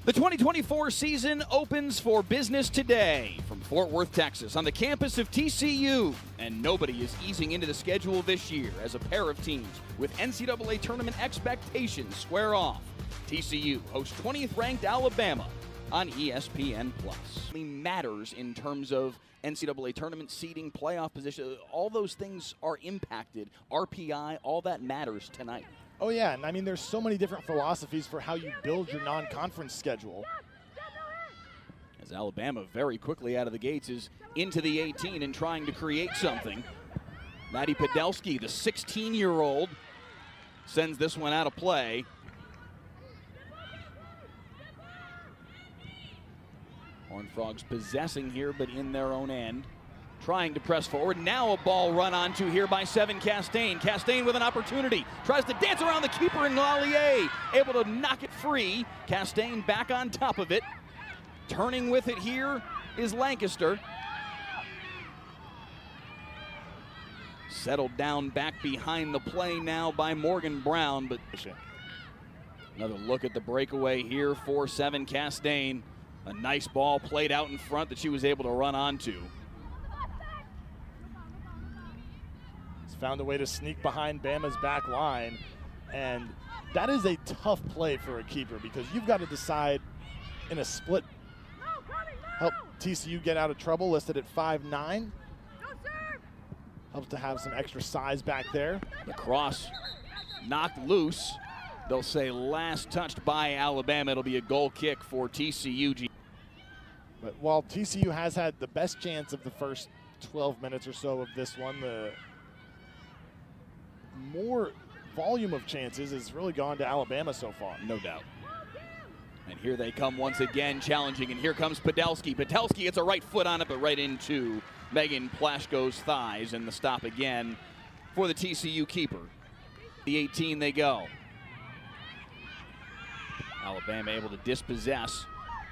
The 2024 season opens for business today from Fort Worth, Texas, on the campus of TCU. And nobody is easing into the schedule this year as a pair of teams with NCAA tournament expectations square off. TCU hosts 20th ranked Alabama on ESPN+. It matters in terms of NCAA tournament seeding, playoff position. All those things are impacted. RPI, all that matters tonight. Oh yeah, and I mean there's so many different philosophies for how you build your non-conference schedule. As Alabama very quickly out of the gates is into the 18 and trying to create something. Maddie Podolsky, the 16-year-old, sends this one out of play. Horned Frogs possessing here, but in their own end. Trying to press forward. Now a ball run onto here by Seven Castaigne. Castaigne with an opportunity. Tries to dance around the keeper and Lallier able to knock it free. Castaigne back on top of it. Turning with it here is Lancaster. Settled down back behind the play now by Morgan Brown, but another look at the breakaway here for Seven Castaigne. A nice ball played out in front that she was able to run onto. Found a way to sneak behind Bama's back line, and that is a tough play for a keeper because you've got to decide in a split. Help TCU get out of trouble, listed at 5'9". Helps to have some extra size back there. The cross knocked loose. They'll say last touched by Alabama. It'll be a goal kick for TCU. But while TCU has had the best chance of the first 12 minutes or so of this one, the more volume of chances has really gone to Alabama so far. No doubt. And here they come once again challenging, and here comes Podolsky. Podolsky gets a right foot on it, but right into Megan Plashko's thighs, and the stop again for the TCU keeper. The 18 they go. Alabama able to dispossess.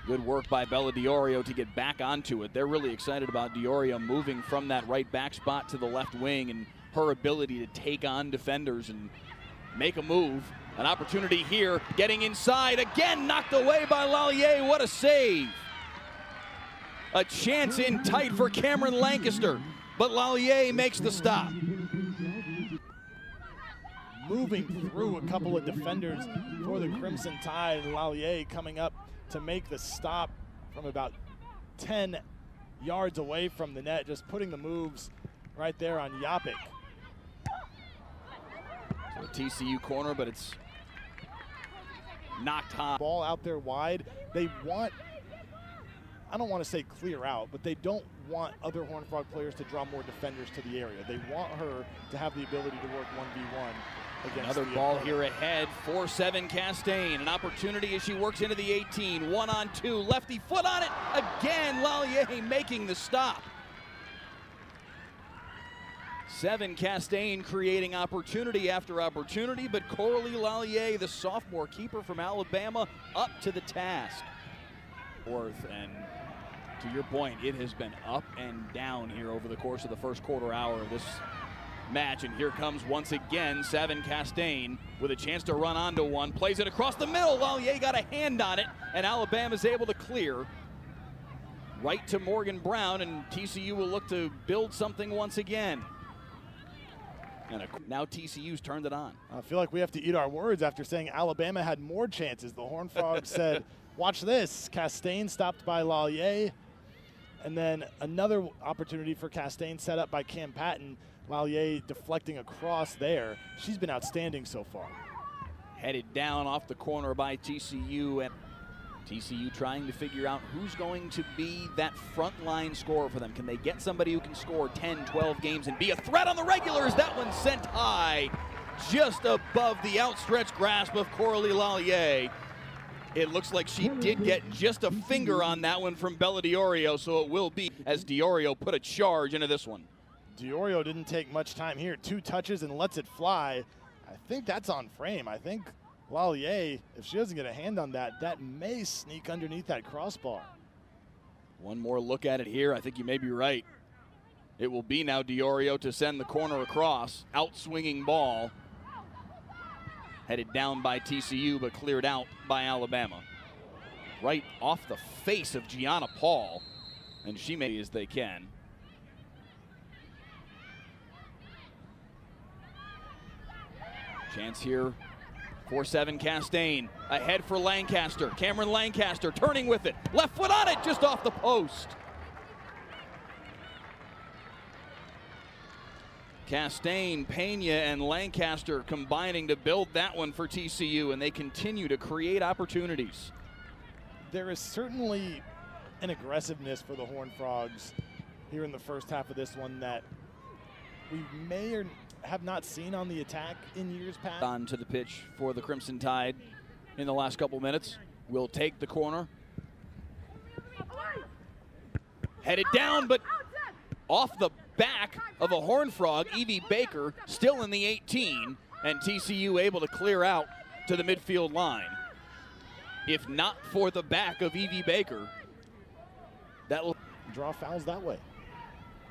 Good work by Bella Diorio to get back onto it. They're really excited about Diorio moving from that right back spot to the left wing and her ability to take on defenders and make a move. An opportunity here, getting inside, again knocked away by Lallier. What a save. A chance in tight for Cameron Lancaster, but Lallier makes the stop. Moving through a couple of defenders for the Crimson Tide, Lallier coming up to make the stop from about 10 yards away from the net, just putting the moves right there on Yapik. So a TCU corner, but it's knocked high. Ball out there wide. They want, I don't want to say clear out, but they don't want other Horned Frog players to draw more defenders to the area. They want her to have the ability to work 1v1 against another ball here ahead for Seven Castaigne. An opportunity as she works into the 18. 1-on-2, lefty foot on it. Again, Lallier making the stop. Seven Castaigne creating opportunity after opportunity, but Coralie Lallier, the sophomore keeper from Alabama, up to the task. And to your point, it has been up and down here over the course of the first quarter hour of this match. And here comes once again Seven Castaigne with a chance to run onto one. Plays it across the middle. Lallier got a hand on it, and Alabama's able to clear. Right to Morgan Brown, and TCU will look to build something once again. And now TCU's turned it on. I feel like we have to eat our words after saying Alabama had more chances. The Horned Frogs said, watch this. Castaigne stopped by Lallier. And then another opportunity for Castaigne set up by Cam Patton. Lallier deflecting across there. She's been outstanding so far. Headed down off the corner by TCU, and TCU trying to figure out who's going to be that frontline scorer for them. Can they get somebody who can score 10, 12 games and be a threat on the regulars? That one sent high, just above the outstretched grasp of Coralie Lallier. It looks like she did get just a finger on that one from Bella Diorio, so it will be as Diorio put a charge into this one. Diorio didn't take much time here. 2 touches and lets it fly. I think that's on frame. I think Lallier, if she doesn't get a hand on that, that may sneak underneath that crossbar. One more look at it here. I think you may be right. It will be now Diorio to send the corner across. Out-swinging ball. Headed down by TCU, but cleared out by Alabama. right off the face of Gianna Paul, and she made as they can. Chance here. 4-7 Castaigne, ahead for Lancaster. Cameron Lancaster turning with it. Left foot on it, just off the post. Castaigne, Pena, and Lancaster combining to build that one for TCU, and they continue to create opportunities. There is certainly an aggressiveness for the Horned Frogs here in the first half of this one that we may or have not seen on the attack in years past. On to the pitch for the Crimson Tide in the last couple minutes. Will take the corner. Headed down, but off the back of a Horned Frog. Evie Baker still in the 18, and TCU able to clear out to the midfield line. If not for the back of Evie Baker, that will draw fouls that way.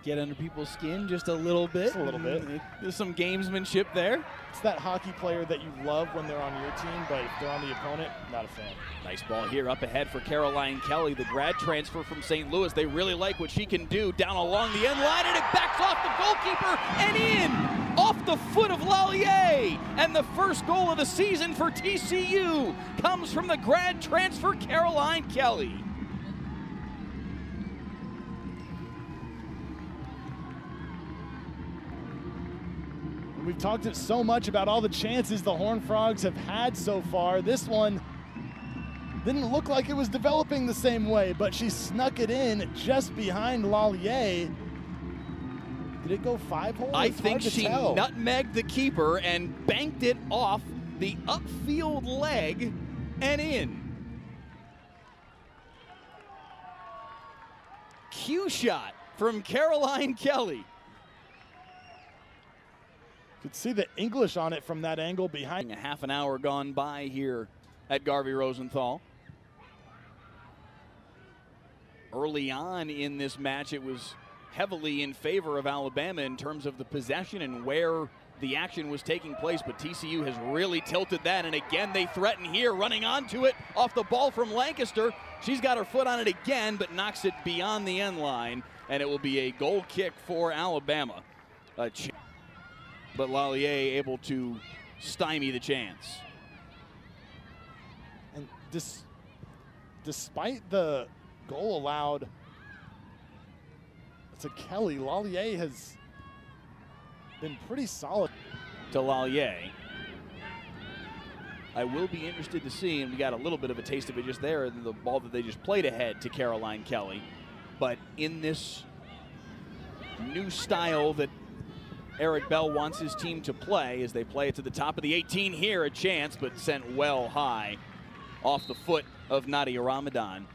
Get under people's skin just a little bit. Just a little bit. There's some gamesmanship there. It's that hockey player that you love when they're on your team, but if they're on the opponent, not a fan. Nice ball here up ahead for Caroline Kelly, the grad transfer from St. Louis. They really like what she can do down along the end line, and it backs off the goalkeeper and in off the foot of Lallier. And the first goal of the season for TCU comes from the grad transfer Caroline Kelly. We've talked so much about all the chances the Horned Frogs have had so far. This one didn't look like it was developing the same way, but she snuck it in just behind Lallier. Did it go 5-hole? I think she nutmegged the keeper and banked it off the upfield leg and in. Cue shot from Caroline Kelly. Could see the English on it from that angle behind. A half an hour gone by here at Garvey Rosenthal. Early on in this match, it was heavily in favor of Alabama in terms of the possession and where the action was taking place, but TCU has really tilted that, and again they threaten here, running onto it off the ball from Lancaster. She's got her foot on it again, but knocks it beyond the end line, and it will be a goal kick for Alabama. But Lallier able to stymie the chance. And despite the goal allowed to Kelly, Lallier has been pretty solid. To Lallier. I will be interested to see, and we got a little bit of a taste of it just there, the ball that they just played ahead to Caroline Kelly. But in this new style that Eric Bell wants his team to play, as they play it to the top of the 18 here, a chance, but sent well high off the foot of Nadia Ramadan.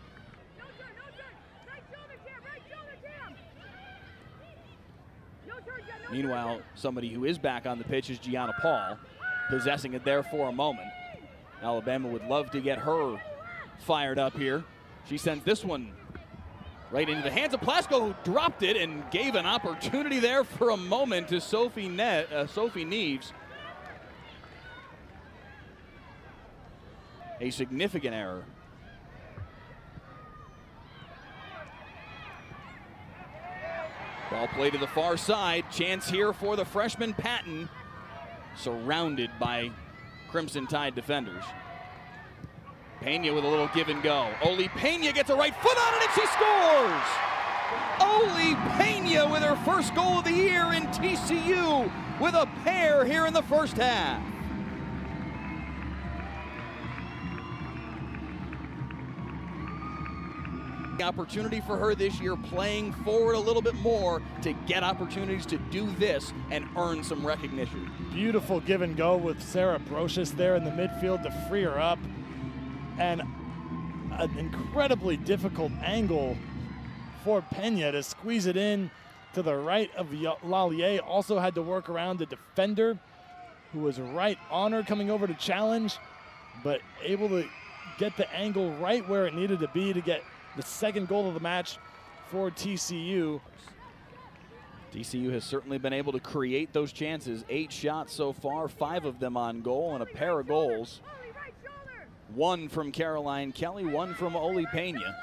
Meanwhile, somebody who is back on the pitch is Gianna Paul, possessing it there for a moment. Alabama would love to get her fired up here. She sends this one right into the hands of Plasko, who dropped it and gave an opportunity there for a moment to Sophie Neves. A significant error. Ball play to the far side. Chance here for the freshman Patton, surrounded by Crimson Tide defenders. Pena with a little give and go. Oli Pena gets a right foot on it and she scores! Oli Pena with her first goal of the year in TCU with a pair here in the first half. Opportunity for her this year, playing forward a little bit more to get opportunities to do this and earn some recognition. Beautiful give and go with Sarah Brocious there in the midfield to free her up. And an incredibly difficult angle for Pena to squeeze it in to the right of Lallier. Also had to work around the defender who was right on her coming over to challenge, but able to get the angle right where it needed to be to get the second goal of the match for TCU. TCU has certainly been able to create those chances. 8 shots so far, 5 of them on goal, and a pair of goals. One from Caroline Kelly, one from Oli Pena.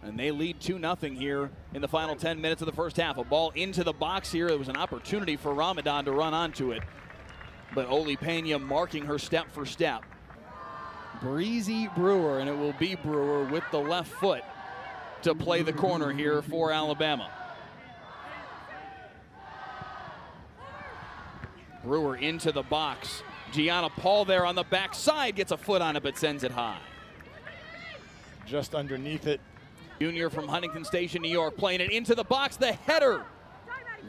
And they lead 2-0 here in the final 10 minutes of the first half. A ball into the box here. There was an opportunity for Ramadan to run onto it. But Oli Pena marking her step for step. Breezy Brewer, and it will be Brewer with the left foot to play the corner here for Alabama. Brewer into the box. Gianna Paul there on the backside, gets a foot on it but sends it high. Just underneath it. Junior from Huntington Station, New York, playing it into the box. The header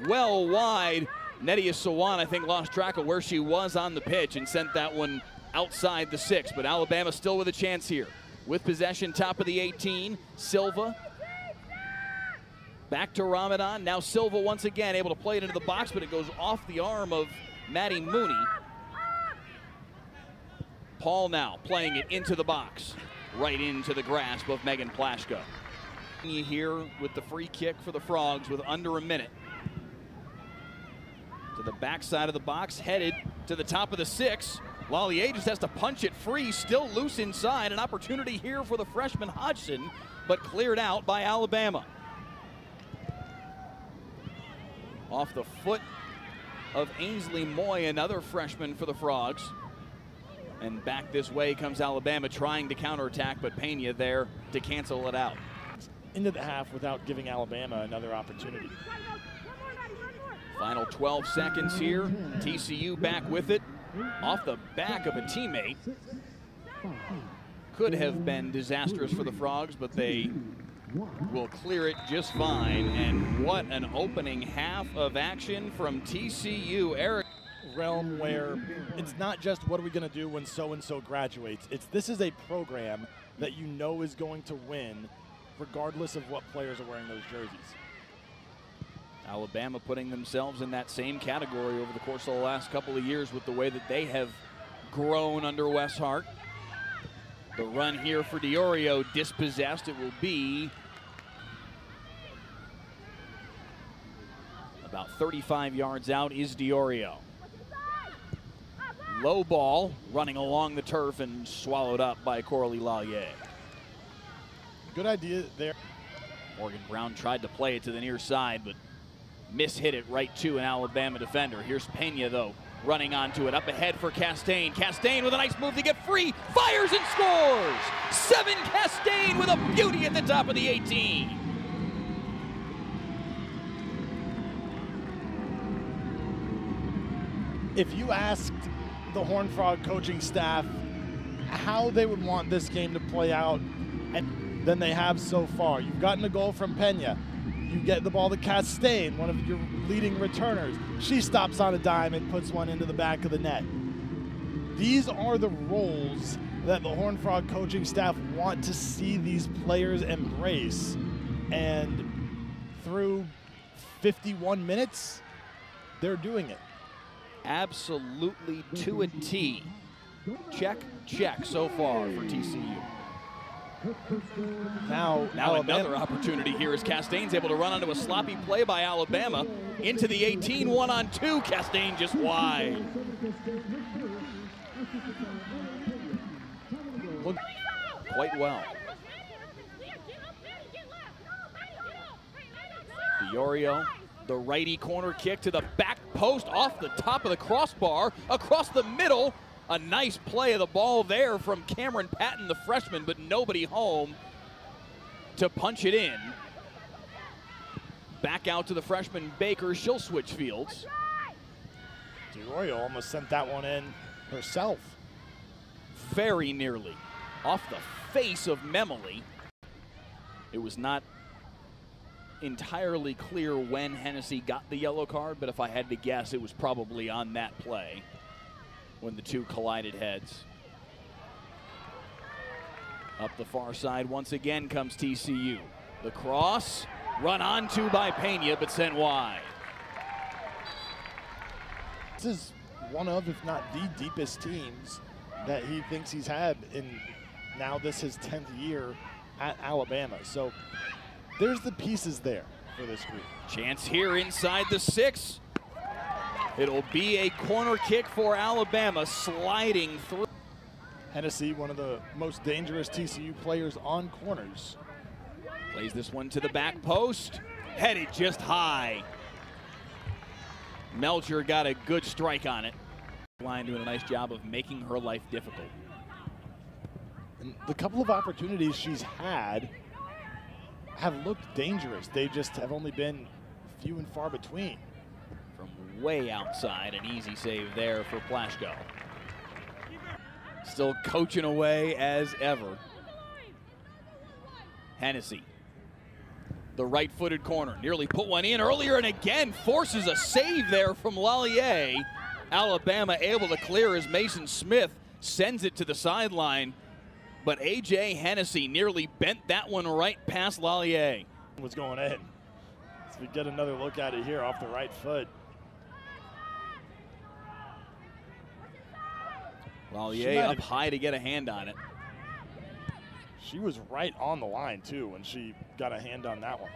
well wide. Nedia Sawan, I think, lost track of where she was on the pitch and sent that one outside the 6. But Alabama still with a chance here. With possession, top of the 18. Silva. Back to Ramadan. Now Silva once again able to play it into the box, but it goes off the arm of Maddie Mooney. Paul now playing it into the box. Right into the grasp of Megan Plashko. Here with the free kick for the Frogs with under a minute. To the backside of the box, headed to the top of the 6. Lallier just has to punch it free, still loose inside. An opportunity here for the freshman Hodgson, but cleared out by Alabama. Off the foot of Ainsley Moy, another freshman for the Frogs. And back this way comes Alabama trying to counterattack, but Pena there to cancel it out. Into the half without giving Alabama another opportunity. Final 12 seconds here. TCU back with it. Off the back of a teammate. Could have been disastrous for the Frogs, but they will clear it just fine. And what an opening half of action from TCU. Eric. Realm where it's not just what are we going to do when so-and-so graduates. This is a program that you know is going to win regardless of what players are wearing those jerseys. Alabama putting themselves in that same category over the course of the last couple of years with the way that they have grown under Wes Hart. The run here for Diorio dispossessed. It will be about 35 yards out is Diorio. Low ball running along the turf and swallowed up by Coralie Lallier. Good idea there. Morgan Brown tried to play it to the near side, but mishit it right to an Alabama defender. Here's Pena, though, running onto it. Up ahead for Castaigne. Castaigne with a nice move to get free. Fires and scores! 7 Castaigne with a beauty at the top of the 18. If you asked the Horned Frog coaching staff how they would want this game to play out and than they have so far. You've gotten a goal from Pena. You get the ball to Castaigne, one of your leading returners. She stops on a dime and puts one into the back of the net. These are the roles that the Horned Frog coaching staff want to see these players embrace. And through 51 minutes, they're doing it. Absolutely to a T. Check, check so far for TCU. Now another opportunity here as Castaigne's able to run onto a sloppy play by Alabama. Into the 18, 1-on-2. Castaigne just wide. Looked quite well. Diorio, the righty corner kick to the back post off the top of the crossbar, across the middle. A nice play of the ball there from Cameron Patton, the freshman, but nobody home to punch it in. Back out to the freshman Baker. She'll switch fields. Diorio almost sent that one in herself. Very nearly. Off the face of Memoli. It was not entirely clear when Hennessy got the yellow card, but if I had to guess, it was probably on that play when the two collided heads. Up the far side once again comes TCU. The cross, run onto by Pena, but sent wide. This is one of, if not the deepest teams that he thinks he's had in now this his 10th year at Alabama. So there's the pieces there for this group. Chance here inside the 6. It'll be a corner kick for Alabama, sliding through. Hennessy, one of the most dangerous TCU players on corners. Plays this one to the back post. Headed just high. Melcher got a good strike on it. Line doing a nice job of making her life difficult. And the couple of opportunities she's had have looked dangerous. They just have only been few and far between. From way outside, an easy save there for Plaschko. Still coaching away as ever. Hennessy. The right-footed corner, nearly put one in earlier and again forces a save there from Lallier. Alabama able to clear as Mason Smith sends it to the sideline. But A.J. Hennessy nearly bent that one right past Lallier. Was going in. So we get another look at it here off the right foot. Lallier up high to get a hand on it. She was right on the line, too, when she got a hand on that one.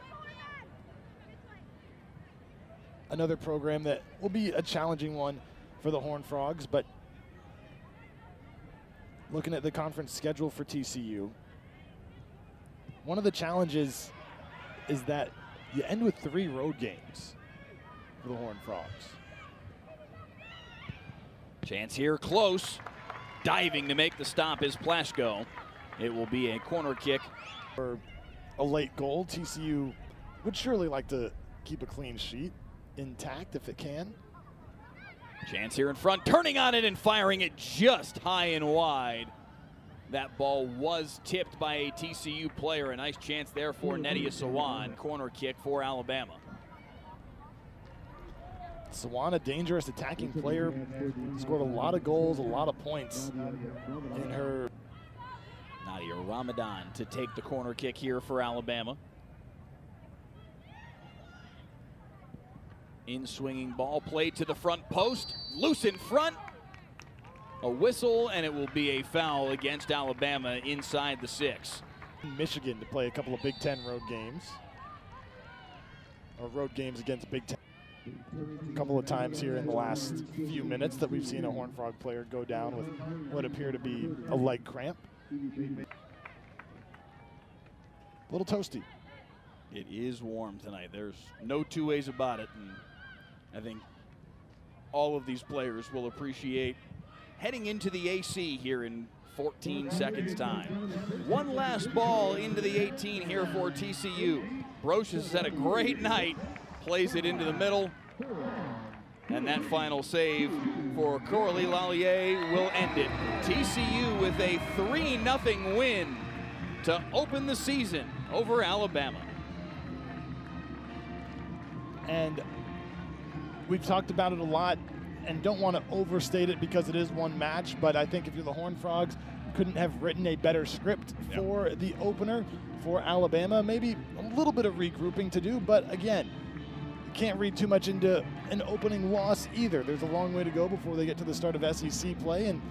Another program that will be a challenging one for the Horned Frogs, but looking at the conference schedule for TCU, one of the challenges is that you end with 3 road games for the Horned Frogs. Chance here, close. Diving to make the stop is Plaschko. It will be a corner kick. For a late goal, TCU would surely like to keep a clean sheet intact if it can. Chance here in front, turning on it and firing it just high and wide. That ball was tipped by a TCU player. A nice chance there for Nedia Sawan. Corner kick for Alabama. Sawan, a dangerous attacking player, scored a lot of goals, a lot of points in her. Nadia Ramadan to take the corner kick here for Alabama. In swinging ball played to the front post, loose in front. A whistle, and it will be a foul against Alabama inside the 6. Michigan to play a couple of Big Ten road games. Or road games against Big Ten. A couple of times here in the last few minutes that we've seen a Horned Frog player go down with what appear to be a leg cramp. A little toasty. It is warm tonight. There's no two ways about it. And I think all of these players will appreciate heading into the AC here in 14 seconds time. One last ball into the 18 here for TCU. Brochus has had a great night, plays it into the middle, and that final save for Coralie Lallier will end it. TCU with a 3-0 win to open the season over Alabama. And we've talked about it a lot and don't want to overstate it because it is one match, but I think if you're the Horned Frogs, couldn't have written a better script for the opener for Alabama. Maybe a little bit of regrouping to do, but again, you can't read too much into an opening loss either. There's a long way to go before they get to the start of SEC play, and